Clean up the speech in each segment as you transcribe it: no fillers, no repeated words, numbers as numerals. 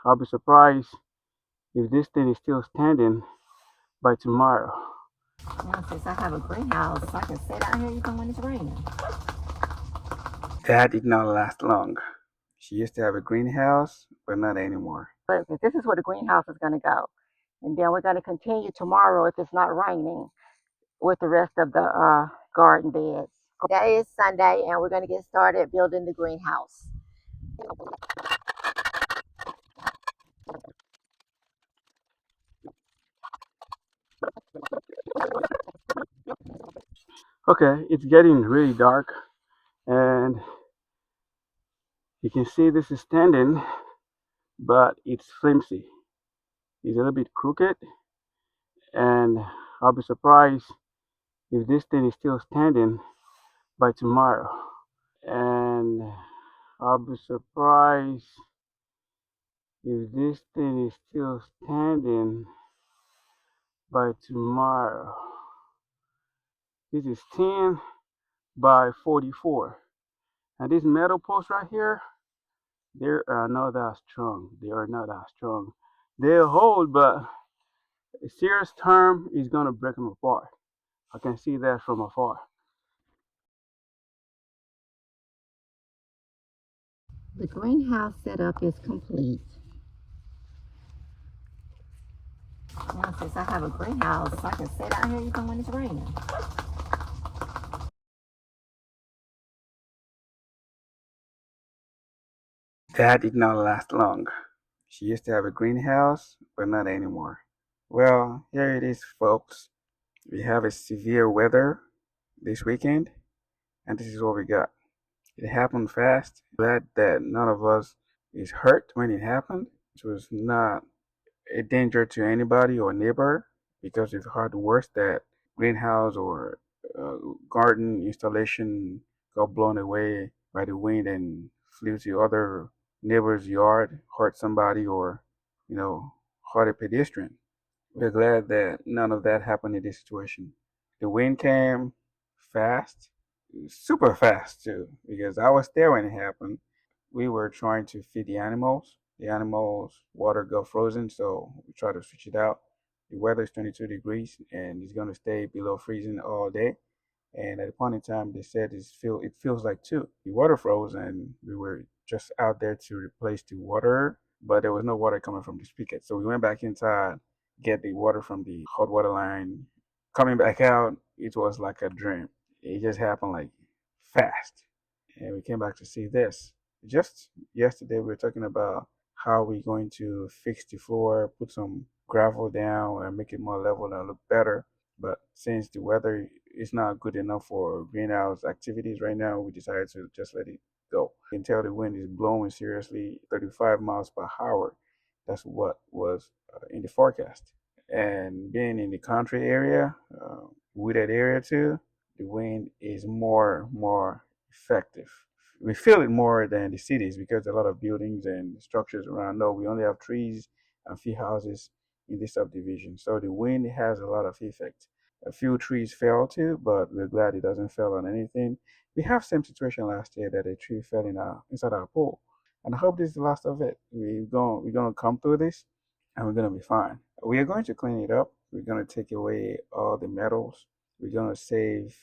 I'll be surprised if this thing is still standing by tomorrow. Now, since I have a greenhouse, I can sit out here even when it's raining. That did not last long. She used to have a greenhouse, but not anymore. But this is where the greenhouse is going to go. And then we're going to continue tomorrow if it's not raining with the rest of the garden beds. Today is Sunday, and we're going to get started building the greenhouse. Okay, it's getting really dark, and you can see this is standing, but it's flimsy. It's a little bit crooked, and I'll be surprised if this thing is still standing by tomorrow. And I'll be surprised if this thing is still standing by tomorrow. This is 10 by 44. And these metal posts right here, they are not that strong. They are not that strong. They'll hold, but a serious storm is gonna break them apart. I can see that from afar. The greenhouse setup is complete. Now, since I have a greenhouse, I can sit out here even when it's raining. That did not last long. She used to have a greenhouse, but not anymore. Well, here it is, folks. We have a severe weather this weekend, and this is what we got. It happened fast. Glad that none of us is hurt when it happened. It was not a danger to anybody or neighbor because we've heard worse that greenhouse or uh, garden installation got blown away by the wind and flew to other neighbor's yard, hurt somebody, or hurt a pedestrian. We're glad that none of that happened in this situation. The wind came fast, super fast too, because I was there when it happened. We were trying to feed the animals. The animals' water got frozen, so we tried to switch it out. The weather is 22 degrees and it's going to stay below freezing all day. And at a point in time, they said it feels like two. The water froze, and we were just out there to replace the water, but there was no water coming from the spigot. So we went back inside, get the water from the hot water line. Coming back out, it was like a dream. It just happened like fast, and we came back to see this. Just yesterday, we were talking about how we're going to fix the floor, put some gravel down, and make it more level and look better. But since the weather is not good enough for greenhouse activities right now, we decided to just let it go. You can tell the wind is blowing seriously, 35 miles per hour. That's what was in the forecast. And being in the country area, wooded area too, the wind is more effective. We feel it more than the cities because a lot of buildings and structures around. No, we only have trees and few houses in this subdivision, so the wind has a lot of effect. A few trees fell too, but we're glad it doesn't fell on anything. We have same situation last year that a tree fell inside our pool, and I hope this is the last of it. We're gonna come through this, and we're gonna be fine. We are going to clean it up. We're gonna take away all the metals. We're gonna save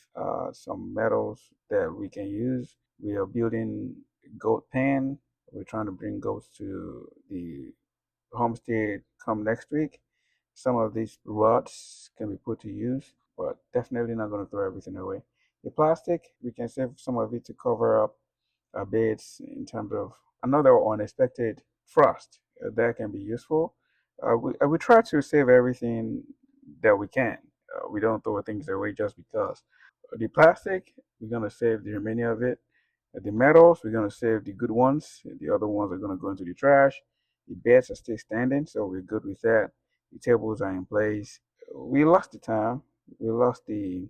some metals that we can use. We are building goat pen. We're trying to bring goats to the Homestead come next week. Some of these rods can be put to use, but definitely not going to throw everything away. The plastic, we can save some of it to cover up our beds in terms of another unexpected frost. That can be useful. We try to save everything that we can. We don't throw things away just because. The plastic, we're going to save the remaining of it. The metals, we're going to save the good ones. The other ones are going to go into the trash. The beds are still standing, so we're good with that. The tables are in place. We lost the time. We lost the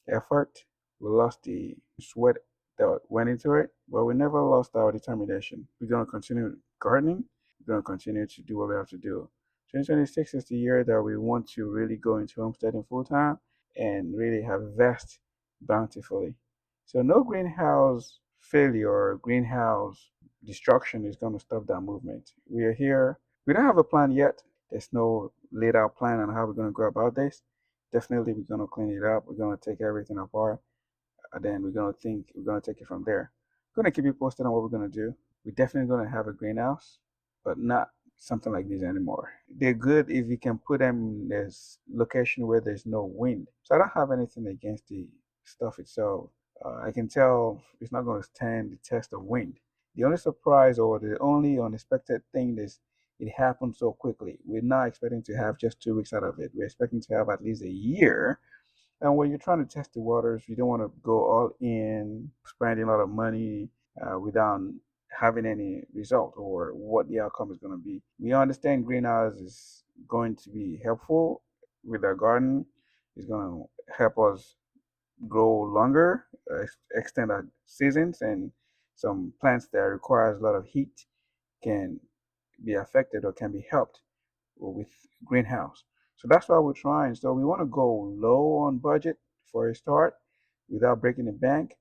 effort. We lost the sweat that went into it, but we never lost our determination. We're going to continue gardening. We're going to continue to do what we have to do. 2026 is the year that we want to really go into homesteading full time and really harvest bountifully. So no greenhouse failure or greenhouse destruction is going to stop that movement. We are here We don't have a plan yet. There's no laid out plan on how we're going to go about this. Definitely, we're going to clean it up. We're going to take everything apart. And then we're going to take it from there. We're going to keep you posted on what we're going to do. We're definitely going to have a greenhouse, but not something like this anymore. They're good if you can put them in this location where there's no wind. So I don't have anything against the stuff itself. I can tell it's not going to stand the test of wind. The only surprise or the only unexpected thing is it happened so quickly. We're not expecting to have just 2 weeks out of it. We're expecting to have at least a year. And when you're trying to test the waters, you don't want to go all in, spending a lot of money without having any result or what the outcome is going to be. We understand greenhouse is going to be helpful with our garden. It's going to help us grow longer, extend our seasons, and some plants that requires a lot of heat can be affected or can be helped with greenhouse. So that's why we're trying. So we want to go low on budget for a start without breaking the bank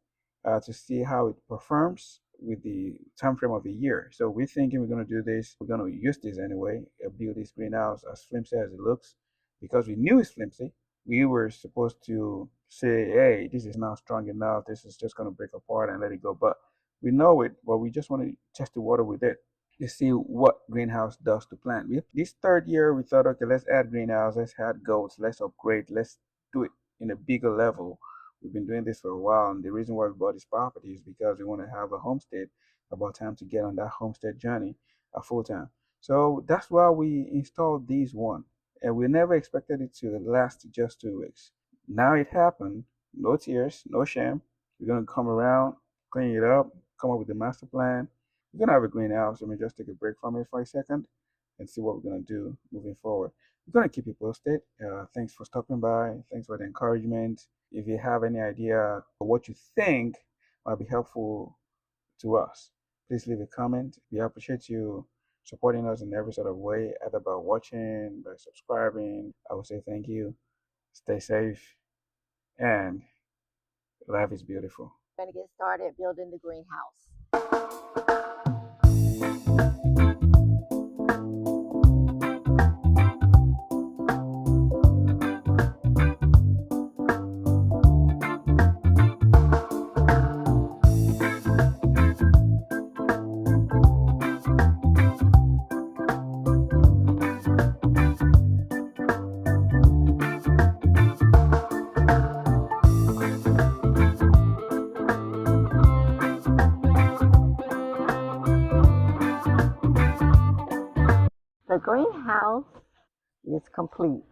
to see how it performs with the time frame of a year. So we're thinking we're going to do this. We're going to use this anyway, build this greenhouse as flimsy as it looks because we knew it's flimsy. We were supposed to say, hey, this is not strong enough. This is just going to break apart and let it go. But we know it, but we just want to test the water with it to see what greenhouse does to plant. This third year, we thought, okay, let's add greenhouse, let's add goats, let's upgrade, let's do it in a bigger level. We've been doing this for a while, and the reason why we bought this property is because we want to have a homestead. About time to get on that homestead journey full time. So that's why we installed these one, and we never expected it to last just 2 weeks. Now it happened. No tears, no shame. We're gonna come around, clean it up, come up with a master plan. We're gonna have a greenhouse. Let me just take a break from it for a second and see what we're gonna do moving forward. We're gonna keep you posted. Thanks for stopping by. Thanks for the encouragement. If you have any idea of what you think might be helpful to us, please leave a comment. We appreciate you supporting us in every sort of way, either by watching, by subscribing. I would say thank you. Stay safe, and life is beautiful. We're going to get started building the greenhouse. The greenhouse is complete.